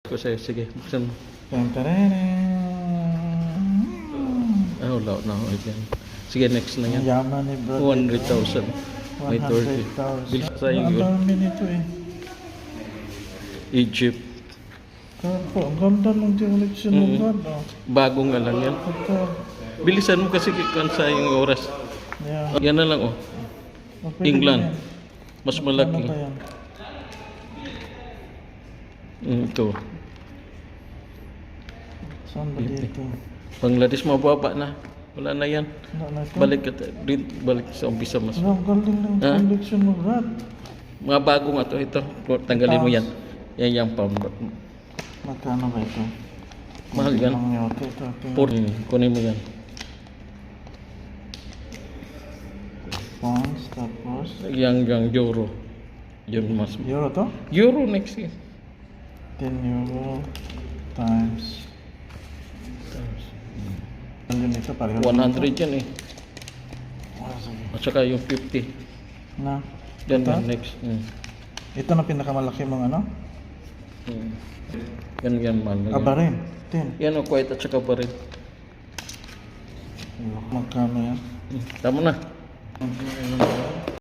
Ko sa'yo, sige, buksan mo. Ah, wala na ako dyan. Sige, next na yan. Yaman ni Brad. 100,000. May 30. 100,000. Bilis sayang Ang yun. dami nito eh. Egypt. Kapo, ang ganda ng collection ng God. Oh. Bago nga lang yan. Pagka, Bilisan mo kasi kung sayang yung oras. yeah. Yan na lang, oh. Oh, pwede England. na yan. Mas Ano malaki. ba yan? Ito. Saan ba dito? Bangladesh, mababa na. Wala na yan. Wala na ito. Balik sa umpisa mas. Ang galing ng Ha? collection ng God. Mga bago nga to. Ito. Tanggalin mo yan. Yan yung pound. Magkano ba ito? Mahal yan. Ang yote ito. Kunin mo yan. Pounds, tapos Yang euro. Yun mas. euro to? Euro next year. 10 euro times. Ano yun ito? Pareho 100 yan eh. Sige. At saka yung 50. Na. Yan Ito? yan next. Ito na pinakamalaki mong ano? Yan mahal na yan. Aba rin. 10. Yan o, quiet at saka pa rin. Magkano yan? Tama na.